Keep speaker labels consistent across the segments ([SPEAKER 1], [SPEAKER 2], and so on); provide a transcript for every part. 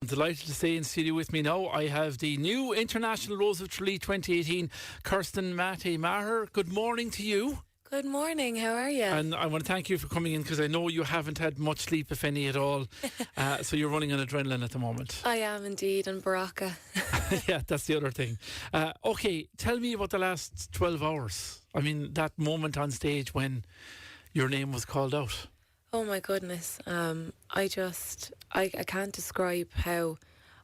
[SPEAKER 1] Delighted to stay in studio with me now. I have the new International Rose of Tralee 2018, Kirsten Maher. Good morning to you.
[SPEAKER 2] Good morning, how are you?
[SPEAKER 1] And I want to thank you for coming in because I know you haven't had much sleep, if any at all. So you're running on adrenaline at the moment.
[SPEAKER 2] I am indeed, and Baraka.
[SPEAKER 1] Yeah, that's the other thing. Okay, tell me about the last 12 hours. I mean, that moment on stage when your name was called out.
[SPEAKER 2] Oh my goodness. I can't describe how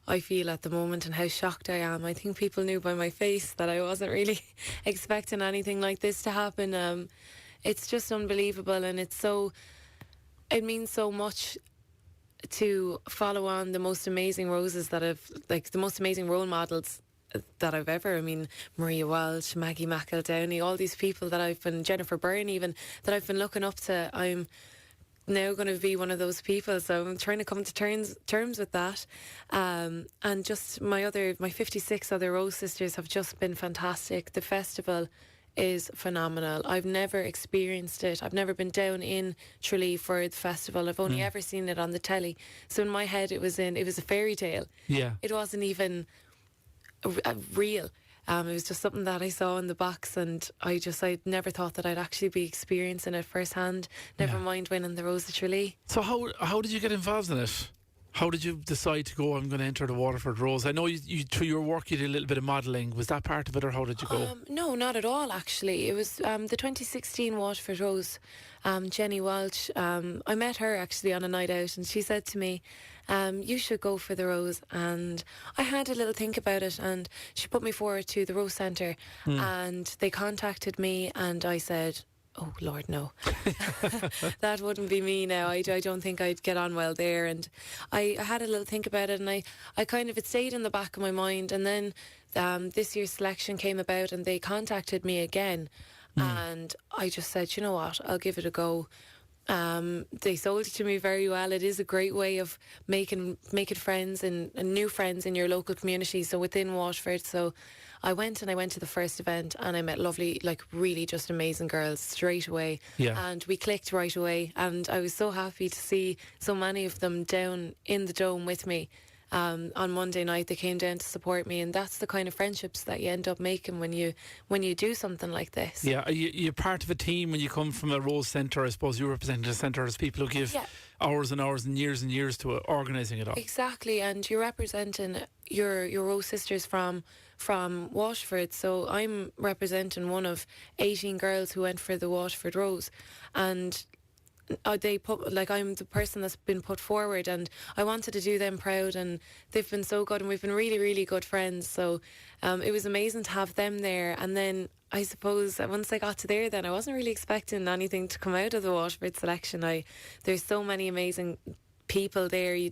[SPEAKER 2] I feel at the moment and how shocked I am. I think people knew by my face that I wasn't really expecting anything like this to happen. It's just unbelievable, and it means so much to follow on the most amazing roses that the most amazing role models that I've ever. I mean, Maria Walsh, Maggie McEldowney, all these people Jennifer Byrne even, that I've been looking up to. I'm now going to be one of those people, so I'm trying to come to terms with that, and just my 56 other Rose sisters have just been fantastic. The festival is phenomenal. I've never experienced it. I've never been down in Tralee for the festival. I've only ever seen it on the telly, so in my head it was a fairy tale.
[SPEAKER 1] Yeah,
[SPEAKER 2] it wasn't even real. It was just something that I saw in the box, and I never thought that I'd actually be experiencing it firsthand. Never mind winning the Rose of Tralee.
[SPEAKER 1] So how did you get involved in it? How did you decide to go, I'm going to enter the Waterford Rose? I know you through your work you did a little bit of modelling. Was that part of it, or how did you go?
[SPEAKER 2] No, not at all actually. It was the 2016 Waterford Rose. Jenny Walsh, I met her actually on a night out, and she said to me, you should go for the Rose. And I had a little think about it, and she put me forward to the Rose Centre, and they contacted me, and I said, oh Lord, no. That wouldn't be me now. I don't think I'd get on well there. And I had a little think about it, and I it stayed in the back of my mind. And then this year's selection came about, and they contacted me again, and I just said, you know what, I'll give it a go. They sold it to me very well. It is a great way of making friends and new friends in your local community, so within Waterford. So I went to the first event, and I met lovely, really just amazing girls straight away.
[SPEAKER 1] Yeah.
[SPEAKER 2] And we clicked right away, and I was so happy to see so many of them down in the Dome with me. On Monday night they came down to support me, and that's the kind of friendships that you end up making when you do something like this.
[SPEAKER 1] Yeah, you're part of a team when you come from a Rose Centre. I suppose you represent a centre as people who give hours and hours and years to organising it all.
[SPEAKER 2] Exactly, and you're representing your Rose sisters from Waterford. So I'm representing one of 18 girls who went for the Waterford Rose, and I'm the person that's been put forward, and I wanted to do them proud, and they've been so good, and we've been really, really good friends. So it was amazing to have them there. And then I suppose once I got to there, then I wasn't really expecting anything to come out of the Waterford selection. There's so many amazing people there. You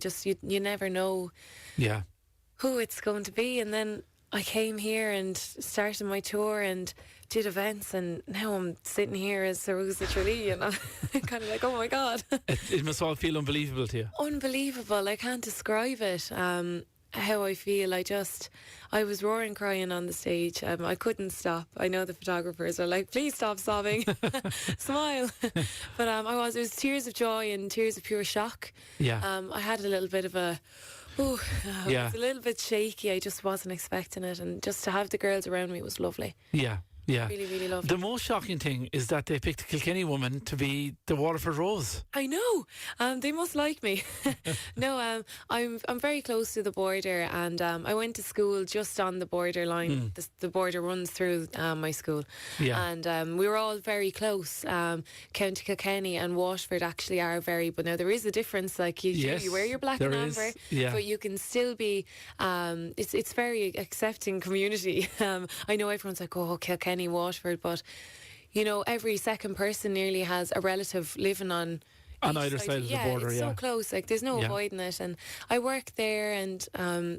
[SPEAKER 2] never know who it's going to be. And then I came here and started my tour and did events, and now I'm sitting here as the Rose of Tralee, and I'm kind of like, oh my God.
[SPEAKER 1] It must all feel unbelievable to you.
[SPEAKER 2] Unbelievable. I can't describe it. How I feel. I was roaring crying on the stage. I couldn't stop. I know the photographers are like, please stop sobbing. Smile. But it was tears of joy and tears of pure shock.
[SPEAKER 1] Yeah.
[SPEAKER 2] I had a little bit of I was a little bit shaky. I just wasn't expecting it, and just to have the girls around me was lovely.
[SPEAKER 1] Yeah. Really,
[SPEAKER 2] really lovely.
[SPEAKER 1] The most shocking thing is that they picked a Kilkenny woman to be the Waterford Rose.
[SPEAKER 2] I know. They must like me. No, I'm very close to the border, and I went to school just on the border line. The border runs through my school. Yeah. And we were all very close. County Kilkenny and Waterford actually are but now there is a difference. You wear your black and amber, but you can still be. It's very accepting community. I know everyone's like, oh, Kilkenny, Waterford, but every second person nearly has a relative living on
[SPEAKER 1] either side of the border.
[SPEAKER 2] It's so close, there's no avoiding it. And I work there, and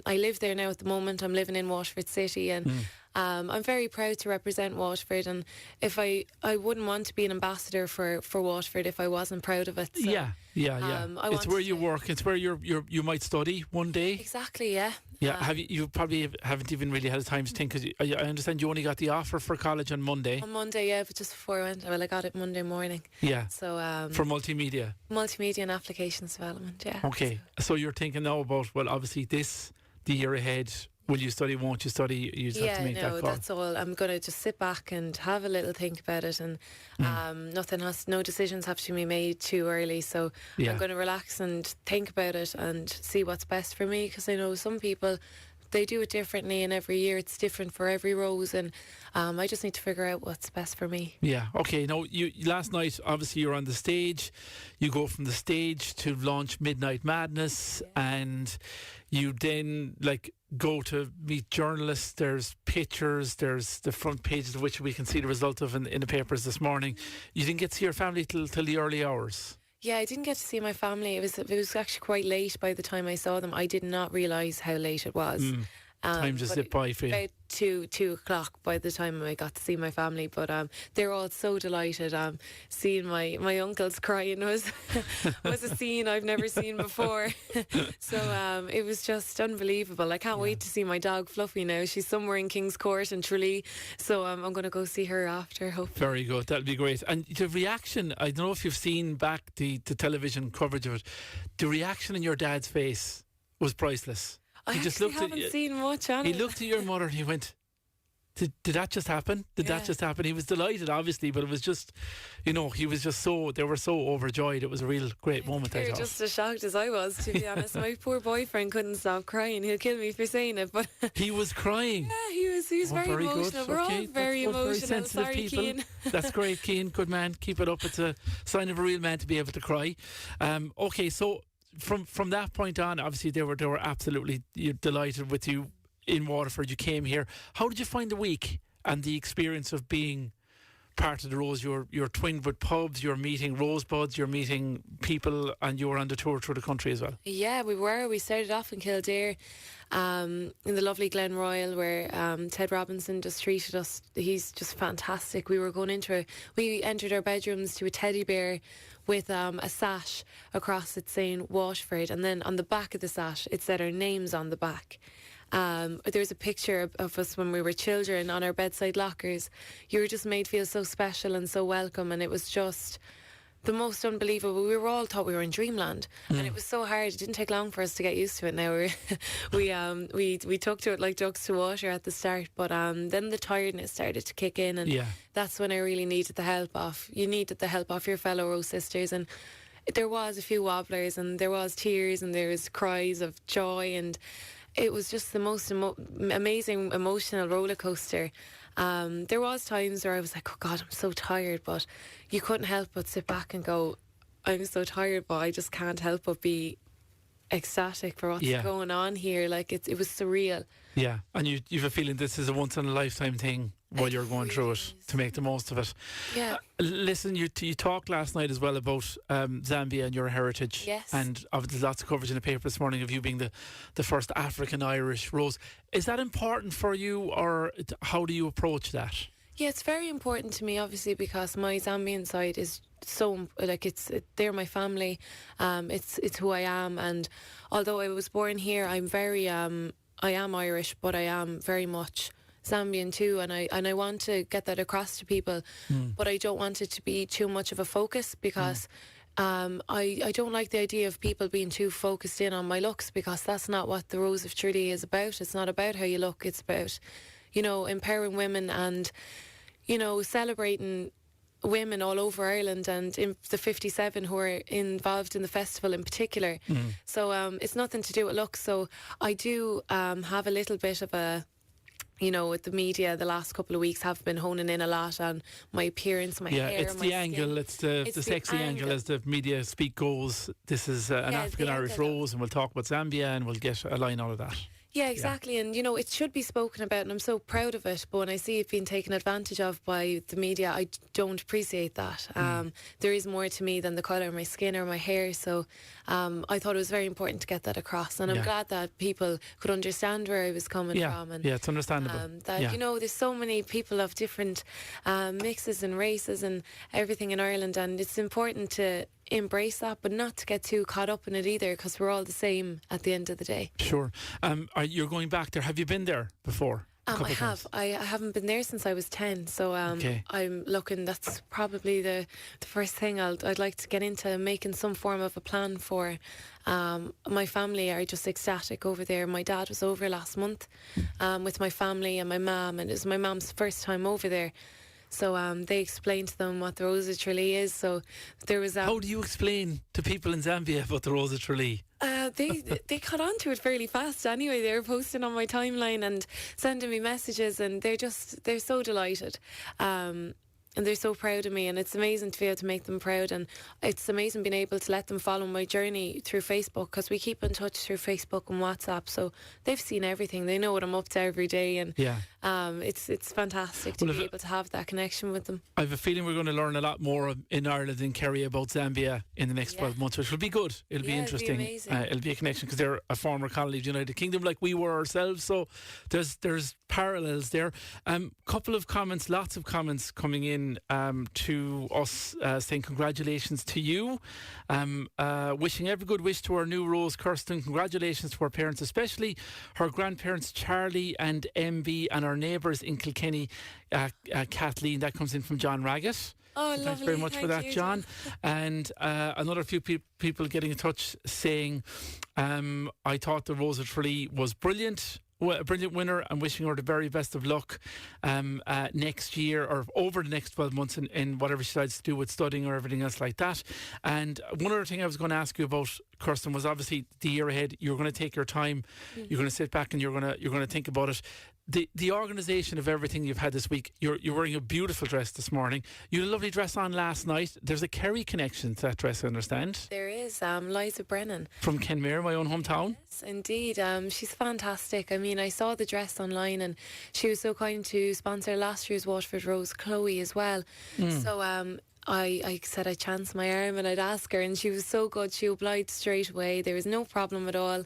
[SPEAKER 2] I live there now at the moment. I'm living in Waterford City, and I'm very proud to represent Waterford, and if I wouldn't want to be an ambassador for Waterford if I wasn't proud of it. So
[SPEAKER 1] Yeah, yeah.
[SPEAKER 2] I
[SPEAKER 1] It's
[SPEAKER 2] wanted
[SPEAKER 1] where you
[SPEAKER 2] to-
[SPEAKER 1] work. It's where you might study one day.
[SPEAKER 2] Exactly, yeah.
[SPEAKER 1] Yeah, have you probably haven't even really had time to think, because I understand you only got the offer for college on Monday.
[SPEAKER 2] On Monday, yeah, but just before I went, well, I got it Monday morning.
[SPEAKER 1] Yeah,
[SPEAKER 2] So
[SPEAKER 1] for multimedia.
[SPEAKER 2] multimedia and applications development, yeah.
[SPEAKER 1] Okay, so you're thinking now about, well, obviously the year ahead. Will you study? Won't you study? You just have to make that call.
[SPEAKER 2] that's all. I'm going to just sit back and have a little think about it, and no decisions have to be made too early. So
[SPEAKER 1] Yeah.
[SPEAKER 2] I'm going to relax and think about it and see what's best for me, because I know some people, they do it differently, and every year it's different for every rose, and I just need to figure out what's best for me.
[SPEAKER 1] Yeah. Okay. Now, you last night, obviously, you're on the stage. You go from the stage to launch Midnight Madness, and you then go to meet journalists. There's pictures. There's the front pages of which we can see the result of in the papers this morning. You didn't get to see your family till the early hours.
[SPEAKER 2] Yeah, I didn't get to see my family. It was actually quite late by the time I saw them. I did not realise how late it was.
[SPEAKER 1] Time just slipped by for you.
[SPEAKER 2] About 2 o'clock by the time I got to see my family, but they're all so delighted. Seeing my uncles crying was was a scene I've never seen before. So it was just unbelievable. I can't wait to see my dog Fluffy now. She's somewhere in King's Court in Tralee, so I'm going to go see her after. Hopefully.
[SPEAKER 1] Very good. That'll be great. And the reaction, I don't know if you've seen back the television coverage of it. The reaction in your dad's face was priceless.
[SPEAKER 2] I haven't seen much on
[SPEAKER 1] He
[SPEAKER 2] it.
[SPEAKER 1] looked at your mother and he went, Did that just happen? Did that just happen? He was delighted, obviously, but it was just, he was just they were so overjoyed. It was a real great moment, I
[SPEAKER 2] They were
[SPEAKER 1] thought.
[SPEAKER 2] just as shocked as I was, to be honest. My poor boyfriend couldn't stop crying. He'll kill me for saying it, but
[SPEAKER 1] He was crying.
[SPEAKER 2] yeah, he was very emotional.
[SPEAKER 1] Good.
[SPEAKER 2] We're all
[SPEAKER 1] Okay,
[SPEAKER 2] very
[SPEAKER 1] that's good.
[SPEAKER 2] emotional.
[SPEAKER 1] Very sensitive
[SPEAKER 2] Sorry,
[SPEAKER 1] people.
[SPEAKER 2] Cian.
[SPEAKER 1] That's great, Cian. Good man. Keep it up. It's a sign of a real man to be able to cry. Okay, so from that point on, obviously they were absolutely delighted with you in Waterford. You came here. How did you find the week and the experience of being part of the Rose? You're twinned with pubs, you're meeting rosebuds, you're meeting people, and you were on the tour through the country as well.
[SPEAKER 2] Yeah, we were. We started off in Kildare, in the lovely Glen Royal, where Ted Robinson just treated us. He's just fantastic. We entered our bedrooms to a teddy bear with a sash across it saying Waterford, and then on the back of the sash it said our names on the back. There's a picture of us when we were children on our bedside lockers. You were just made feel so special and so welcome, and it was just the most unbelievable. We were all thought we were in dreamland, and it was so hard. It didn't take long for us to get used to it. Now we took to it like ducks to water at the start, but then the tiredness started to kick in, and that's when I really needed the help off. You needed the help off your fellow Rose sisters, and there was a few wobblers, and there was tears, and there was cries of joy, and it was just the most amazing emotional roller coaster. There was times where I was like, oh God, I'm so tired, but you couldn't help but sit back and go, I'm so tired, but I just can't help but be ecstatic for what's going on here. Like it was surreal. Yeah,
[SPEAKER 1] and you've a feeling this is a once in a lifetime thing while you're going through it, to make the most of it.
[SPEAKER 2] Yeah.
[SPEAKER 1] Listen, you talked last night as well about Zambia and your heritage.
[SPEAKER 2] Yes.
[SPEAKER 1] And there's lots of coverage in the paper this morning of you being the first African-Irish Rose. Is that important for you, or how do you approach that?
[SPEAKER 2] Yeah, it's very important to me, obviously, because my Zambian side is so they're my family. It's who I am, and although I was born here, I'm very I am Irish, but I am very much Zambian too, and I want to get that across to people, but I don't want it to be too much of a focus, because I don't like the idea of people being too focused in on my looks, because that's not what the Rose of Tralee is about. It's not about how you look. It's about, empowering women and, celebrating women all over Ireland, and in the 57 who are involved in the festival in particular. So it's nothing to do with looks. So I do have a little bit of a, with the media the last couple of weeks have been honing in a lot on my appearance, my hair,
[SPEAKER 1] it's the angle, it's the sexy angle, as the media speak goes. This is an African-Irish Rose, and we'll talk about Zambia, and we'll get a line out of that.
[SPEAKER 2] Yeah, exactly. And, it should be spoken about, and I'm so proud of it. But when I see it being taken advantage of by the media, I don't appreciate that. There is more to me than the colour of my skin or my hair. So I thought it was very important to get that across. And I'm glad that people could understand where I was coming from. And,
[SPEAKER 1] it's understandable.
[SPEAKER 2] There's so many people of different mixes and races and everything in Ireland. And it's important to embrace that, but not to get too caught up in it either, because we're all the same at the end of the day.
[SPEAKER 1] Sure. You're going back there. Have you been there before?
[SPEAKER 2] I have. I haven't been there since I was 10, so
[SPEAKER 1] Okay.
[SPEAKER 2] I'm looking. That's probably the first thing I'd like to get into, making some form of a plan for. My family are just ecstatic over there. My dad was over last month with my family and my mum, and it was my mum's first time over there. So they explained to them what the Rose of Tralee is. So there was.
[SPEAKER 1] How do you explain to people in Zambia about the Rose of Tralee?
[SPEAKER 2] They caught on to it fairly fast anyway. They were posting on my timeline and sending me messages, and they're so delighted. And they're so proud of me, and it's amazing to be able to make them proud, and it's amazing being able to let them follow my journey through Facebook, because we keep in touch through Facebook and WhatsApp, so they've seen everything. They know what I'm up to every day, and it's fantastic to be able to have that connection with them.
[SPEAKER 1] I have a feeling we're going to learn a lot more in Ireland and Kerry about Zambia in the next 12 months, which will be good. It'll be interesting.
[SPEAKER 2] It'll be amazing.
[SPEAKER 1] It'll be a connection, because they're a former colony of the United Kingdom like we were ourselves, so there's parallels there. Couple of comments, lots of comments coming in to us saying congratulations to you. Wishing every good wish to our new Rose Kirsten. Congratulations to our parents, especially her grandparents Charlie and MB, and our neighbours in Kilkenny, Kathleen. That comes in from John Raggett.
[SPEAKER 2] Oh, lovely.
[SPEAKER 1] Thanks very much for that, John. And another few people getting in touch saying, I thought the Rose of Tralee was brilliant. A brilliant winner, and wishing her the very best of luck next year, or over the next 12 months in whatever she decides to do with studying or everything else like that. And one other thing I was going to ask you about, Kirsten, was obviously the year ahead. You're going to take your time. You're going to sit back and you're going to think about it. The organisation of everything you've had this week. You're wearing a beautiful dress this morning. You had a lovely dress on last night. There's a Kerry connection to that dress, I understand.
[SPEAKER 2] There is. Liza Brennan
[SPEAKER 1] from Kenmare, my own hometown.
[SPEAKER 2] Yes, indeed. She's fantastic. I mean, I saw the dress online, and she was so kind to sponsor last year's Waterford Rose, Chloe, as well. So I said I'd chance my arm and I'd ask her, and she was so good. She obliged straight away. There was no problem at all.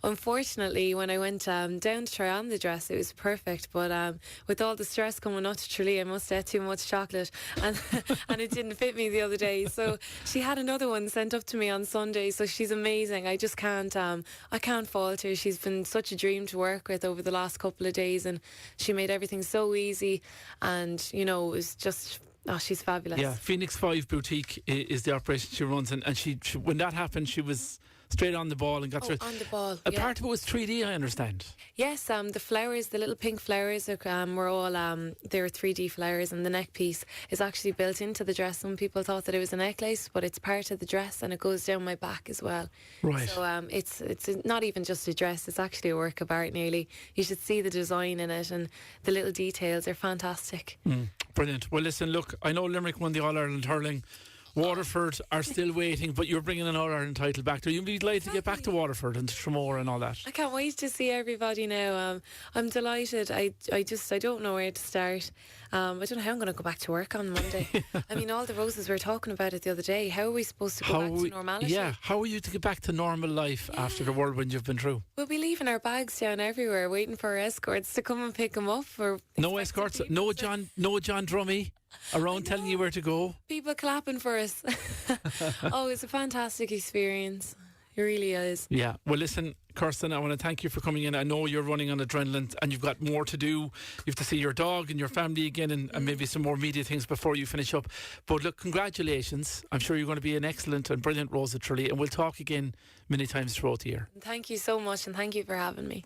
[SPEAKER 2] Unfortunately, when I went down to try on the dress, it was perfect, but with all the stress coming up to Tralee, I must have had too much chocolate, and and it didn't fit me the other day. So she had another one sent up to me on Sunday. So she's amazing. I just can't I can't fault her. She's been such a dream to work with over the last couple of days, and she made everything so easy, and it was just... Oh, she's fabulous.
[SPEAKER 1] Yeah, Phoenix 5 Boutique is the operation she runs, and she when that happened, she was straight on the ball and got through.
[SPEAKER 2] On the ball.
[SPEAKER 1] A part of it was 3D, I understand.
[SPEAKER 2] Yes, the flowers, the little pink flowers, were all they're 3D flowers, and the neck piece is actually built into the dress. Some people thought that it was a necklace, but it's part of the dress, and it goes down my back as well.
[SPEAKER 1] Right.
[SPEAKER 2] So it's not even just a dress; it's actually a work of art. Nearly, you should see the design in it, and the little details are fantastic.
[SPEAKER 1] Brilliant. Well, listen, look, I know Limerick won the All-Ireland hurling. Waterford are still waiting, but you're bringing an All-Ireland title back to you. You'll be delighted to get back to Waterford and to Tramore and all that.
[SPEAKER 2] I can't wait to see everybody now. I'm delighted. I don't know where to start. I don't know how I'm going to go back to work on Monday. I mean, all the Roses we were talking about it the other day. How are we supposed to go back to normality?
[SPEAKER 1] Yeah, how are you to get back to normal life after the whirlwind you've been through?
[SPEAKER 2] We'll be leaving our bags down everywhere, waiting for our escorts to come and pick them up.
[SPEAKER 1] No escorts, no John Drummy around telling you where to go.
[SPEAKER 2] People clapping for us. Oh, it's a fantastic experience. It really is.
[SPEAKER 1] Yeah. Well, listen, Kirsten, I want to thank you for coming in. I know you're running on adrenaline and you've got more to do. You have to see your dog and your family again, and maybe some more media things before you finish up. But look, congratulations. I'm sure you're going to be an excellent and brilliant Rose of Tralee, and we'll talk again many times throughout the year.
[SPEAKER 2] Thank you so much, and thank you for having me.